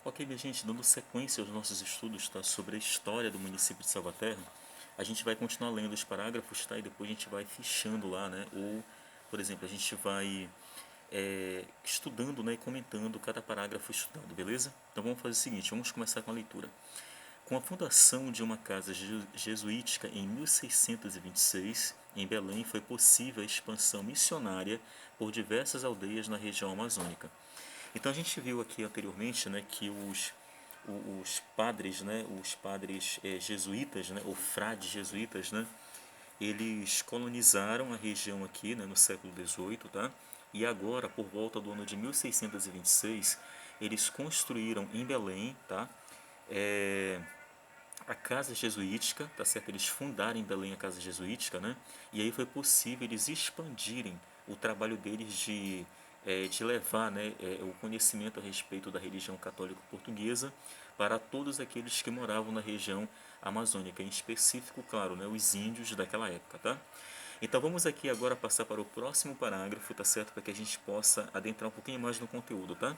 Ok, minha gente, dando sequência aos nossos estudos, tá, sobre a história do município de Salvaterra, a gente vai continuar lendo os parágrafos, tá, e depois a gente vai fichando lá, né, ou, por exemplo, a gente vai estudando, né, e comentando cada parágrafo estudado, beleza? Então vamos fazer o seguinte, vamos começar com a leitura. Com a fundação de uma casa jesuítica em 1626, em Belém foi possível a expansão missionária por diversas aldeias na região amazônica. Então a gente viu aqui anteriormente, né, que os padres, né, os padres jesuítas, né, ou frades jesuítas, né, eles colonizaram a região aqui, né, no século XVIII, tá? E agora, por volta do ano de 1626, eles construíram em Belém, tá? É, a casa jesuítica, tá certo? Eles fundaram em Belém a casa jesuítica, né? E aí foi possível eles expandirem o trabalho deles de levar, né, o conhecimento a respeito da religião católica portuguesa para todos aqueles que moravam na região amazônica, em específico, claro, né, os índios daquela época, tá? Então vamos aqui agora passar para o próximo parágrafo, tá certo? Para que a gente possa adentrar um pouquinho mais no conteúdo, tá?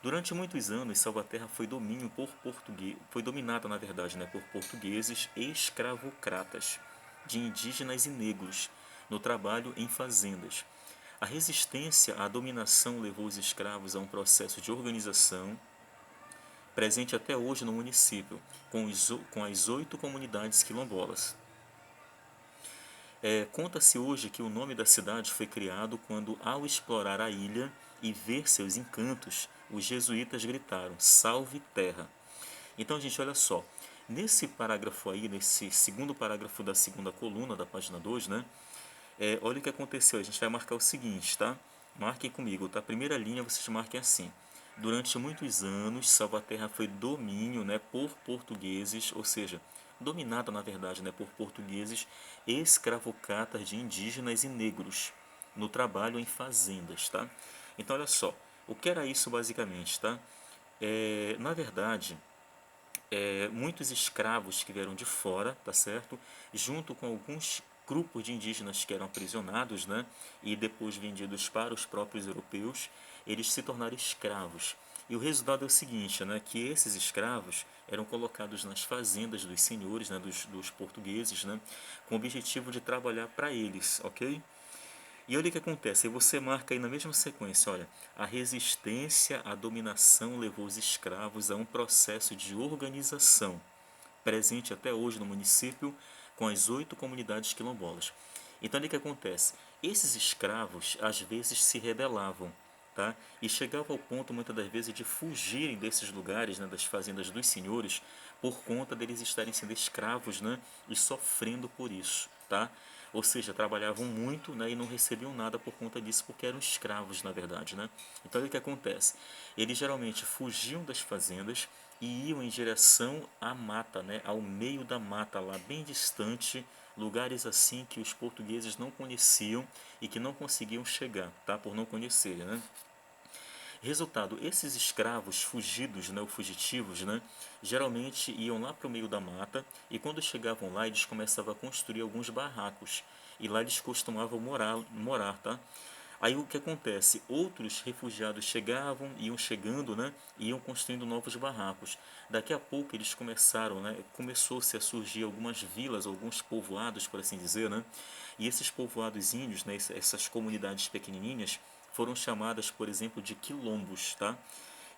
Durante muitos anos, Salvaterra foi dominada, na verdade, né, por portugueses escravocratas, de indígenas e negros, no trabalho em fazendas. A resistência à dominação levou os escravos a um processo de organização presente até hoje no município, com as 8 comunidades quilombolas. Conta-se hoje que o nome da cidade foi criado quando, ao explorar a ilha e ver seus encantos, os jesuítas gritaram: Salve Terra! Então, gente, olha só. Nesse parágrafo aí, nesse segundo parágrafo da segunda coluna da página 2, né? Olha o que aconteceu. A gente vai marcar o seguinte, tá? Marquem comigo, tá? A primeira linha vocês marquem assim. Durante muitos anos, Salvaterra foi domínio, né, por portugueses, ou seja, dominada na verdade, né, por portugueses escravocratas de indígenas e negros no trabalho em fazendas, tá? Então, olha só, o que era isso basicamente, tá? Na verdade, muitos escravos que vieram de fora, tá certo? Junto com alguns grupos de indígenas que eram aprisionados, né? E depois vendidos para os próprios europeus, eles se tornaram escravos. E o resultado é o seguinte, né? Que esses escravos eram colocados nas fazendas dos senhores, né? Dos portugueses, né? Com o objetivo de trabalhar para eles, ok? E olha o que acontece, aí você marca aí na mesma sequência, olha, a resistência à dominação levou os escravos a um processo de organização, presente até hoje no município, com as 8 comunidades quilombolas. Então olha o que acontece, esses escravos às vezes se rebelavam, tá? E chegava ao ponto muitas das vezes de fugirem desses lugares, né, das fazendas dos senhores, por conta deles estarem sendo escravos, né, e sofrendo por isso, tá? Ou seja, trabalhavam muito, né, e não recebiam nada por conta disso, porque eram escravos, na verdade, né? Então, o que acontece? Eles geralmente fugiam das fazendas e iam em direção à mata, né, ao meio da mata, lá bem distante, lugares assim que os portugueses não conheciam e que não conseguiam chegar, tá? Por não conhecer, né? Resultado, esses escravos fugidos, né, ou fugitivos, né, geralmente iam lá para o meio da mata e quando chegavam lá eles começavam a construir alguns barracos e lá eles costumavam morar, tá? Aí o que acontece? Outros refugiados chegavam, iam chegando, né, e iam construindo novos barracos. Daqui a pouco eles começaram, né, começou-se a surgir algumas vilas, alguns povoados, por assim dizer, né, e esses povoados índios, né, essas comunidades pequenininhas, foram chamadas, por exemplo, de quilombos, tá?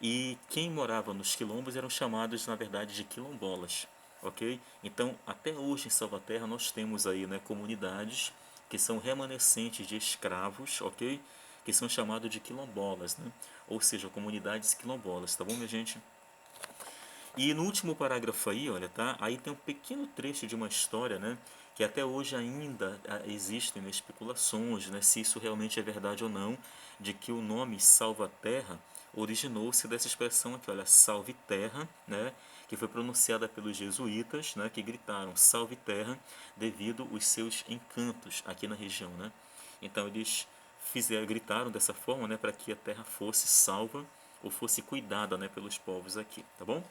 E quem morava nos quilombos eram chamados, na verdade, de quilombolas, ok? Então, até hoje em Salvaterra nós temos aí, né, comunidades que são remanescentes de escravos, ok? Que são chamados de quilombolas, né? Ou seja, comunidades quilombolas, tá bom, minha gente? E no último parágrafo aí, olha, tá? Aí tem um pequeno trecho de uma história, né? Que até hoje ainda existem, né, especulações, né? Se isso realmente é verdade ou não, de que o nome Salva-Terra originou-se dessa expressão aqui, olha, Salve Terra, né? Que foi pronunciada pelos jesuítas, né? Que gritaram Salve Terra devido aos seus encantos aqui na região, né? Então eles gritaram dessa forma, né? Para que a terra fosse salva ou fosse cuidada, né? Pelos povos aqui, tá bom?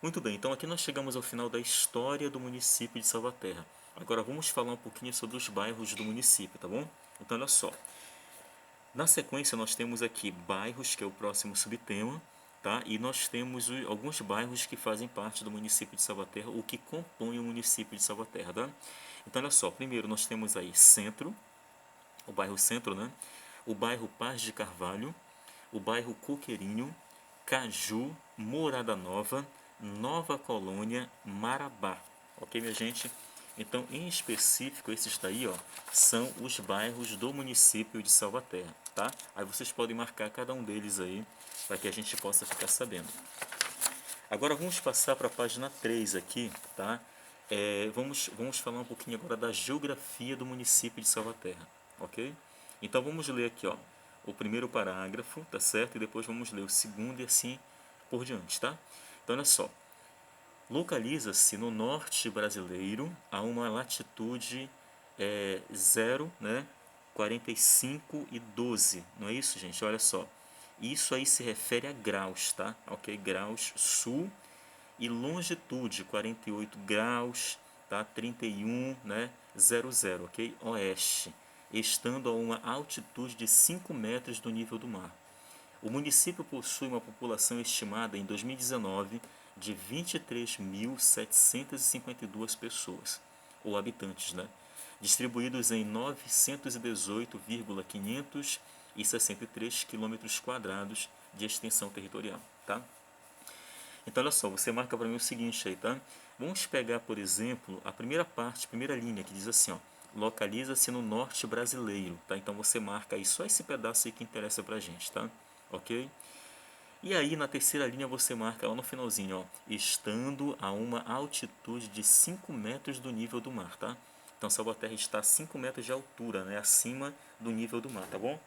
Muito bem, então aqui nós chegamos ao final da história do município de Salvaterra. Agora vamos falar um pouquinho sobre os bairros do município, tá bom? Então olha só, na sequência nós temos aqui bairros, que é o próximo subtema, tá? E nós temos alguns bairros que fazem parte do município de Salvaterra, o que compõe o município de Salvaterra, tá? Então, olha só, primeiro nós temos aí Centro, o bairro Centro, né? O bairro Paz de Carvalho, o bairro Coqueirinho, Caju, Morada Nova, Nova Colônia, Marabá. Ok, minha gente? Então, em específico, esses daí, ó, são os bairros do município de Salvaterra, tá? Aí vocês podem marcar cada um deles aí, para que a gente possa ficar sabendo. Agora vamos passar para a página 3 aqui, tá? Vamos falar um pouquinho agora da geografia do município de Salvaterra, ok? Então vamos ler aqui, ó, o primeiro parágrafo, tá certo? E depois vamos ler o segundo e assim por diante, tá? Então olha só, localiza-se no norte brasileiro a uma latitude 0, né, 45 e 12, não é isso, gente? Olha só, isso aí se refere a graus, tá? Ok? Graus sul e longitude 48 graus, tá? 31, né? 00, ok? Oeste, estando a uma altitude de 5 metros do nível do mar. O município possui uma população estimada em 2019 de 23.752 pessoas, ou habitantes, né? Distribuídos em 918,563 km² de extensão territorial, tá? Então, olha só, você marca para mim o seguinte aí, tá? Vamos pegar, por exemplo, a primeira parte, primeira linha, que diz assim, ó, localiza-se no norte brasileiro, tá? Então, você marca aí só esse pedaço aí que interessa pra gente, tá? Ok? E aí, na terceira linha, você marca lá no finalzinho, ó, estando a uma altitude de 5 metros do nível do mar, tá? Então, Salvaterra está a 5 metros de altura, né? Acima do nível do mar, tá bom?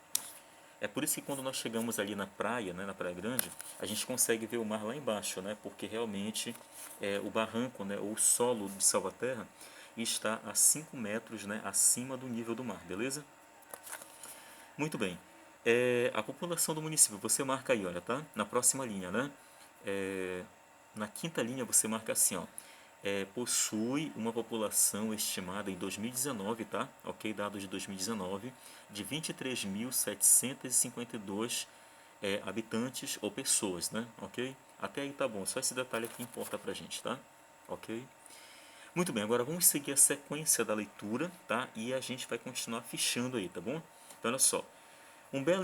É por isso que quando nós chegamos ali na praia, né, na Praia Grande, a gente consegue ver o mar lá embaixo, né? Porque realmente o barranco, né, ou o solo de Salvaterra está a 5 metros, né, acima do nível do mar, beleza? Muito bem. A população do município, você marca aí, olha, tá? Na próxima linha, né? Na quinta linha você marca assim, ó. Possui uma população estimada em 2019, tá? Ok, dados de 2019, de 23.752 habitantes ou pessoas, né? Ok? Até aí tá bom, só esse detalhe aqui importa pra gente, tá? Ok? Muito bem, agora vamos seguir a sequência da leitura, tá? E a gente vai continuar fichando aí, tá bom? Então, olha só. Um belo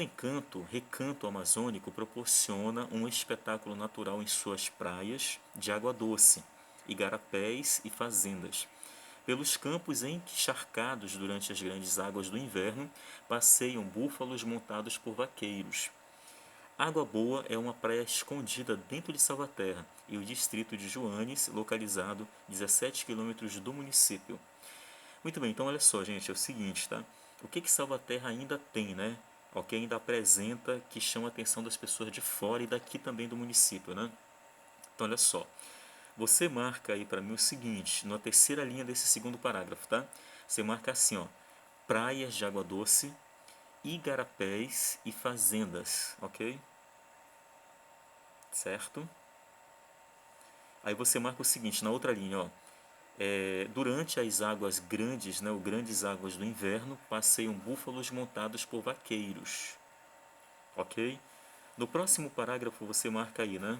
recanto amazônico proporciona um espetáculo natural em suas praias de água doce, igarapés e fazendas. Pelos campos encharcados durante as grandes águas do inverno, passeiam búfalos montados por vaqueiros. Água Boa é uma praia escondida dentro de Salvaterra e o distrito de Joanes, localizado 17 quilômetros do município. Muito bem, então olha só, gente, é o seguinte, tá? O que Salvaterra ainda tem, né? O que ainda apresenta que chama a atenção das pessoas de fora e daqui também do município, né? Então olha só, você marca aí para mim o seguinte, na terceira linha desse segundo parágrafo, tá? Você marca assim, ó, praias de água doce, igarapés e fazendas, ok? Certo? Aí você marca o seguinte, na outra linha, ó, durante as águas grandes, né, ou grandes águas do inverno, passeiam búfalos montados por vaqueiros, ok? No próximo parágrafo você marca aí, né?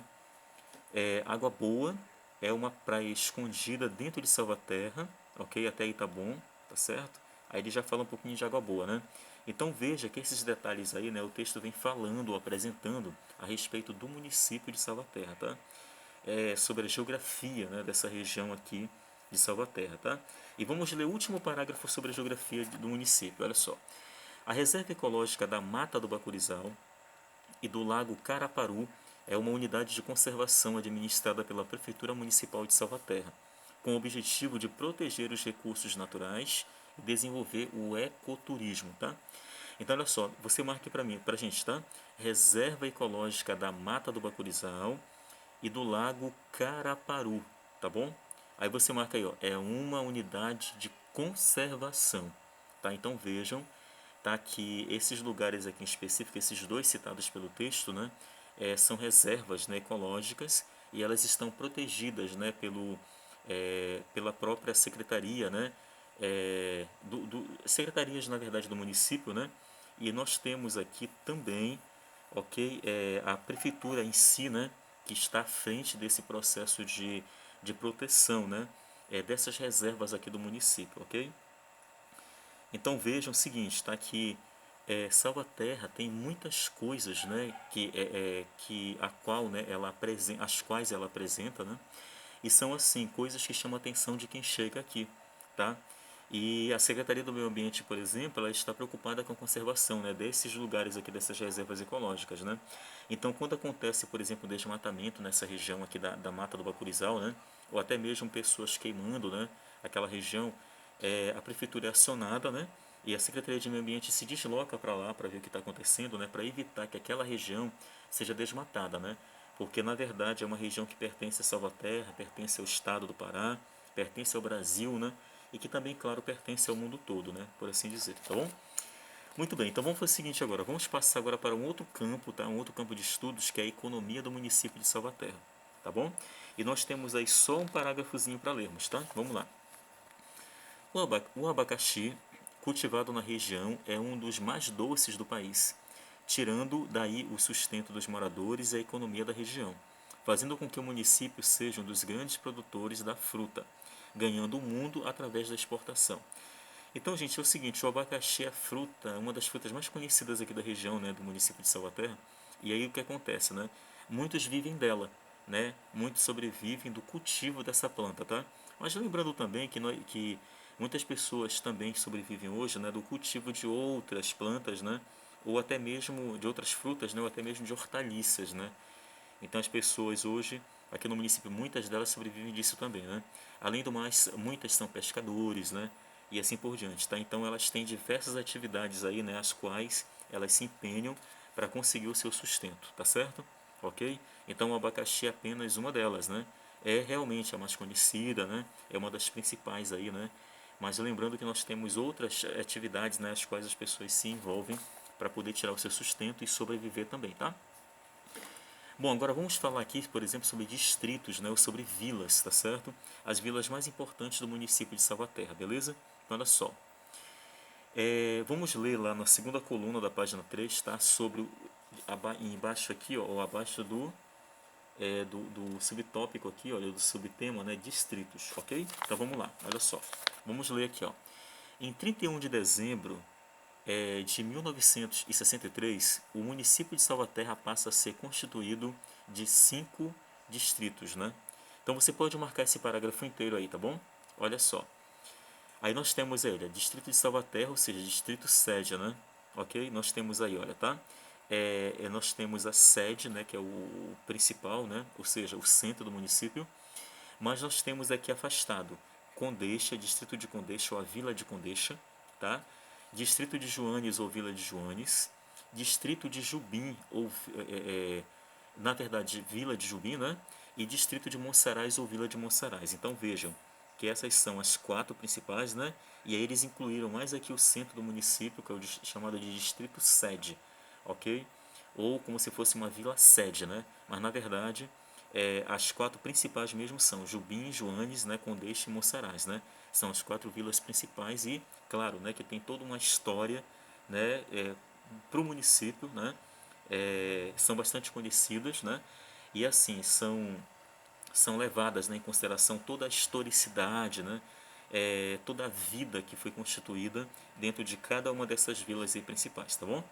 Água Boa é uma praia escondida dentro de Salvaterra, ok? Até aí tá bom, tá certo? Aí ele já fala um pouquinho de Água Boa, né? Então veja que esses detalhes aí, né, o texto vem falando ou apresentando a respeito do município de Salvaterra, tá? Sobre a geografia, né, dessa região aqui de Salvaterra, tá? E vamos ler o último parágrafo sobre a geografia do município, olha só. A Reserva Ecológica da Mata do Bacurizal e do Lago Caraparu é uma unidade de conservação administrada pela Prefeitura Municipal de Salvaterra, com o objetivo de proteger os recursos naturais e desenvolver o ecoturismo, tá? Então, olha só, você marque para mim, para a gente, tá? Reserva Ecológica da Mata do Bacurizal e do Lago Caraparu, tá bom? Aí você marca aí, ó, é uma unidade de conservação, tá? Então vejam, tá, que esses lugares aqui em específico, esses dois citados pelo texto, né, são reservas, né, ecológicas e elas estão protegidas, né, pela própria secretaria, né, secretarias, na verdade, do município, né, e nós temos aqui também ok? A prefeitura em si, né, que está à frente desse processo de proteção, né, dessas reservas aqui do município, ok? Então vejam o seguinte, tá? Que Salvaterra tem muitas coisas, né? Que a qual, né? As quais ela apresenta, né? E são assim coisas que chamam a atenção de quem chega aqui, tá? E a Secretaria do Meio Ambiente, por exemplo, ela está preocupada com a conservação, né? Desses lugares aqui, dessas reservas ecológicas, né? Então, quando acontece, por exemplo, desmatamento nessa região aqui da Mata do Bacurizal, né? Ou até mesmo pessoas queimando, né? Aquela região, a prefeitura é acionada, né? E a Secretaria de Meio Ambiente se desloca para lá para ver o que está acontecendo, né? Para evitar que aquela região seja desmatada, né? Porque na verdade é uma região que pertence a Salvaterra, pertence ao estado do Pará, pertence ao Brasil, né? E que também, claro, pertence ao mundo todo, né? Por assim dizer, tá bom? Muito bem, então vamos fazer o seguinte agora, vamos passar agora para um outro campo, tá? Um outro campo de estudos que é a economia do município de Salvaterra, tá bom? E nós temos aí só um parágrafozinho para lermos, tá? Vamos lá. O abacaxi, cultivado na região, é um dos mais doces do país, tirando daí o sustento dos moradores e a economia da região, fazendo com que o município seja um dos grandes produtores da fruta, ganhando o mundo através da exportação. Então, gente, é o seguinte, o abacaxi é a fruta, uma das frutas mais conhecidas aqui da região, né, do município de Salvaterra. E aí o que acontece, né? Muitos vivem dela, né? Muitos sobrevivem do cultivo dessa planta, tá? Mas lembrando também que muitas pessoas também sobrevivem hoje, né, do cultivo de outras plantas, né? Ou até mesmo de outras frutas, né? Ou até mesmo de hortaliças, né? Então as pessoas hoje, aqui no município, muitas delas sobrevivem disso também, né? Além do mais, muitas são pescadores, né? E assim por diante, tá? Então elas têm diversas atividades aí, né? As quais elas se empenham para conseguir o seu sustento, tá certo? Ok? Então o abacaxi é apenas uma delas, né? É realmente a mais conhecida, né? É uma das principais aí, né? Mas lembrando que nós temos outras atividades, né? As quais as pessoas se envolvem para poder tirar o seu sustento e sobreviver também, tá? Bom, agora vamos falar aqui, por exemplo, sobre distritos, né, ou sobre vilas, tá certo? As vilas mais importantes do município de Salvaterra, beleza? Então, olha só. Vamos ler lá na segunda coluna da página 3, tá? Sobre, embaixo aqui, ó, ou abaixo do subtópico aqui, olha, do subtema, né, distritos, ok? Então, vamos lá, olha só. Vamos ler aqui, ó. Em 31 de dezembro de 1963, o município de Salvaterra passa a ser constituído de 5 distritos, né? Então você pode marcar esse parágrafo inteiro aí, tá bom? Olha só. Aí nós temos aí, olha, distrito de Salvaterra, ou seja, distrito sede, né? Ok? Nós temos aí, olha, tá? Nós temos a sede, né, que é o principal, né? Ou seja, o centro do município. Mas nós temos aqui afastado Condeixa, distrito de Condeixa ou a Vila de Condeixa, tá? Distrito de Joanes ou Vila de Joanes, distrito de Jubim ou na verdade Vila de Jubim, né? E distrito de Monsaraz ou Vila de Monsaraz. Então vejam que essas são as quatro principais, né? E aí eles incluíram mais aqui o centro do município, que é o chamado de distrito sede, ok? Ou como se fosse uma vila sede, né? Mas na verdade as quatro principais mesmo são Jubim, Joanes, né, Condeixa e Monsaraz, né? São as quatro vilas principais e, claro, né, que tem toda uma história, né, para o município, né? São bastante conhecidas, né? E assim, são levadas, né, em consideração toda a historicidade, né? Toda a vida que foi constituída dentro de cada uma dessas vilas aí principais, tá bom?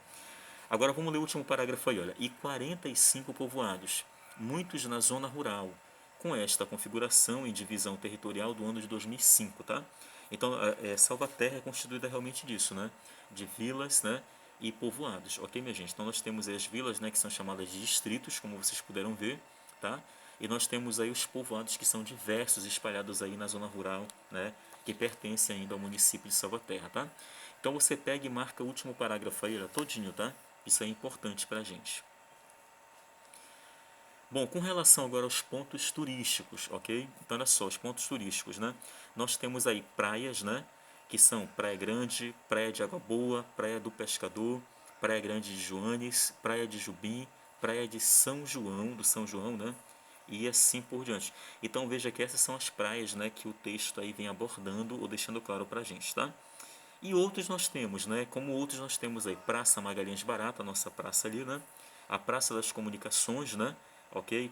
Agora vamos ler o último parágrafo aí, olha. E 45 povoados, muitos na zona rural, com esta configuração e divisão territorial do ano de 2005, tá? Então, Salvaterra é constituída realmente disso, né? De vilas, né? E povoados, ok, minha gente? Então, nós temos aí as vilas, né? Que são chamadas de distritos, como vocês puderam ver, tá? E nós temos aí os povoados que são diversos, espalhados aí na zona rural, né? Que pertencem ainda ao município de Salvaterra, tá? Então, você pega e marca o último parágrafo aí, olha, todinho, tá? Isso é importante para a gente. Bom, com relação agora aos pontos turísticos, ok? Então, olha só, os pontos turísticos, né? Nós temos aí praias, né? Que são Praia Grande, Praia de Água Boa, Praia do Pescador, Praia Grande de Joanes, Praia de Jubim, Praia de São João, do São João, né? E assim por diante. Então, veja que essas são as praias, né? Que o texto aí vem abordando ou deixando claro para a gente, tá? E outros nós temos, né? Como outros nós temos aí Praça Magalhães Barata, a nossa praça ali, né? a Praça das Comunicações, né? Ok?